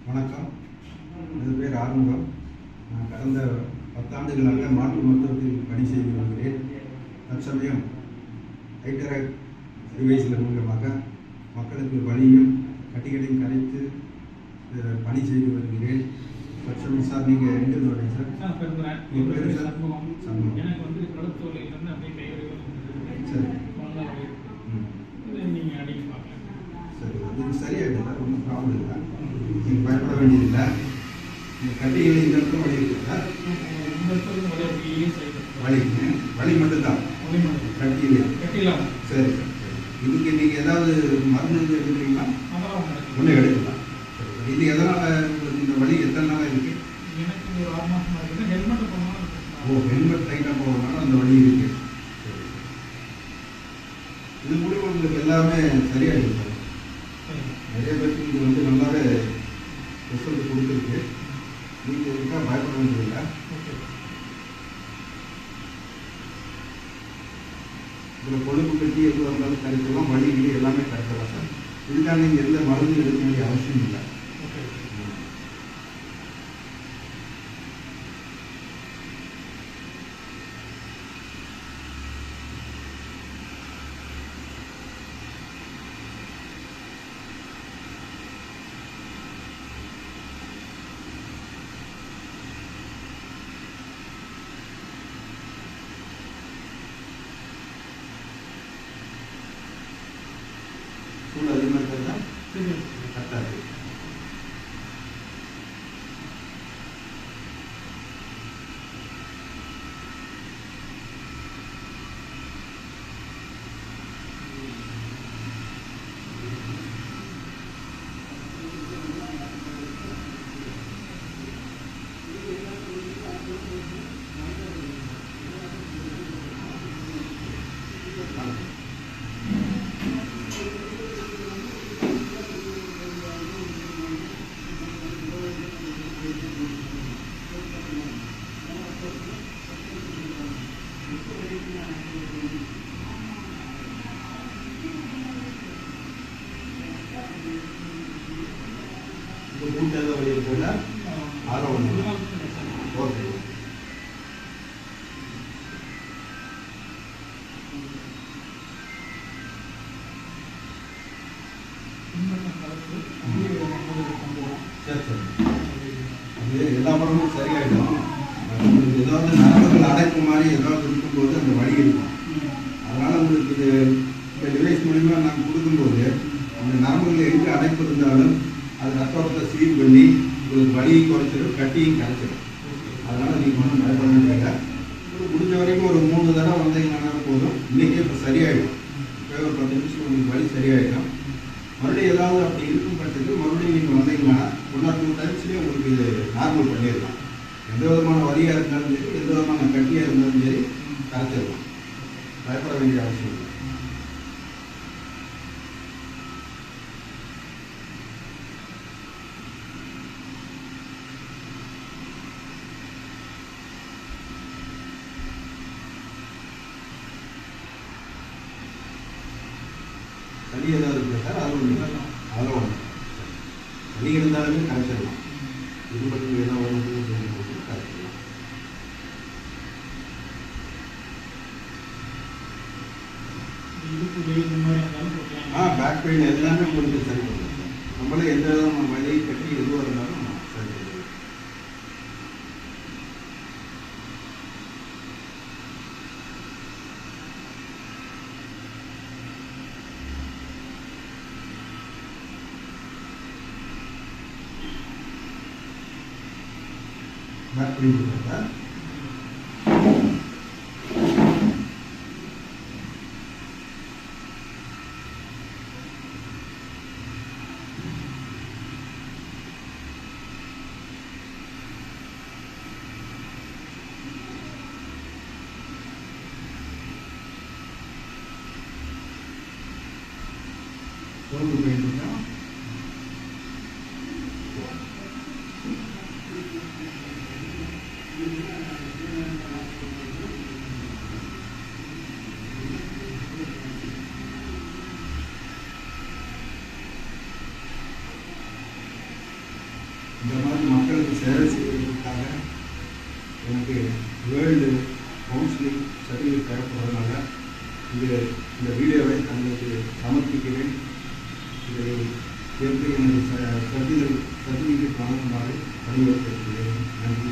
வணக்கம். எனது பேர் ஆறுமுகம். நான் கடந்த 10 ஆண்டுகளாக மாற்று மருத்துவத்தில் பணி செய்து வருகிறேன். தற்சமயம் ஹைட்ராக் டிவைஸில் மூலமாக மக்களுக்கு வலியும் கட்டிகளையும் கரைத்து பணி செய்து வருகிறேன். தற்சமயம் சார், நீங்கள் எங்கிருந்து வரீங்க சார்? என் பேர் சண்முகம். எனக்கு கழுத்தோலையிலேருந்து அப்படியே கை வரைக்கும் சரி நீங்கள் அடிக்க பார்க்கலாம். சரி, இது சரியாயிடும் சார், ஒன்றும் ப்ராப்ளம் இல்லை. நீங்கள் பயப்பட வேண்டியதில்லை. நீங்கள் கட்டிகளை இந்த இடத்துல வலி இருக்குல்ல? இந்த இடத்துல வலி மட்டும்தான் கட்டியில். சரி சார், இதுக்கு நீங்கள் ஏதாவது மருந்து எடுக்கிறீங்களா? ஒன்றும் எடுக்கலாம். இது எதனால் உங்களுக்கு இந்த வலி எத்தனை நாளாக இருக்குது? எனக்கு ஒரு 6 மாதமாக இருக்குது. ஹெல்மெட் போனாலும். ஹெல்மெட் டைட்டாக போகிறதுனால அந்த வலி இருக்குது. இது மூலிமா உங்களுக்கு எல்லாமே சரியாகிடும் சார். நிறைய பேருக்கு இது நல்லாவே ரிசல்ட் கொடுத்துருக்கு. நீங்கள் இதுக்காக பயப்பட வேண்டியதில்லை. இதில் கொழுப்பு கட்டி எதுவாக இருந்தாலும் கரைக்கலாம், வலி எல்லாமே கரைக்கலாம் சார். இதுக்காக நீங்கள் எந்த மருந்து எடுக்க வேண்டிய அவசியம் இல்லை. சூடு அதிகமாக இருக்கிறதா? கரெக்டாக இருக்குது. மூட்டை ஏதோ வழி இருக்குல்ல? ஆரோ ஒன்று. ஓகே. சரி சரி, அது எல்லா படமும் சரியாயிடும். உங்களுக்கு ஏதாவது நரம்புகள் அடைப்பு மாதிரி ஏதாவது இருக்கும்போது அந்த வலி இருக்கும். அதனால் உங்களுக்கு இது இந்த டிவைஸ் மூலிமா நாங்கள் கொடுக்கும்போது அந்த நரம்புகள் எங்கே அடைப்பு இருந்தாலும் அது ரத்தத்தை சீர் பண்ணி உங்களுக்கு வலியை குறைச்சிடும், கட்டியும் கரைச்சிடும். அதனால் நீங்கள் ஒன்றும் பயப்பட வேண்டியதில்லை. உங்களுக்கு முடிஞ்ச வரைக்கும் ஒரு 3 தடவை வந்தீங்கன்னா போதும். இன்றைக்கே இப்போ சரியாயிடும். இப்போ ஒரு 10 நிமிஷம் உங்களுக்கு வலி சரியாயிடும். மறுபடியும் ஏதாவது அப்படி இருக்கும் பட்சத்துக்கு மறுபடியும் நீங்கள் வந்தீங்கன்னா 1 or 2 டைம்ஸ்லேயே உங்களுக்கு இது நார்மல் பண்ணிடலாம். எந்த விதமான வலியாக இருந்தாலும் சரி, எந்த விதமான கட்டியாக இருந்தாலும் சரி கரைச்சிடலாம். பயப்பட வேண்டிய அவசியம் இல்லை. வலி ஏதாவது இருக்குது சார்? அதில் ஒன்று வலி இருந்தாலுமே கரைச்சிடலாம். இது மட்டும் ஏதாவது வரும்போது கரைச்சிடலாம். பேக் பெயின் எல்லாமே உங்களுக்கு சரி பண்ணுவோம் சார். நம்மளே எந்த விதமான வலி கட்டி எதுவாக இருந்தாலும் சரி பண்ணுவோம். பேக் பெயின் இருக்கா சார்? கொழுப்பு பெயின் இருக்கா? இந்த மாதிரி மக்களுக்கு சேவை செய்வதற்காக எனக்கு வேர்ல்டு கவுன்சிலிங் சர்டிஃபிகேட் தேவைப்படுறதுனால இந்த வீடியோவை தங்களுக்கு சமர்ப்பிக்கிறேன். இதை கேட்டு எனக்கு சர்டிஃபிகேட் வழங்குமாறு பணியோடு கேட்கிறேன். நன்றி.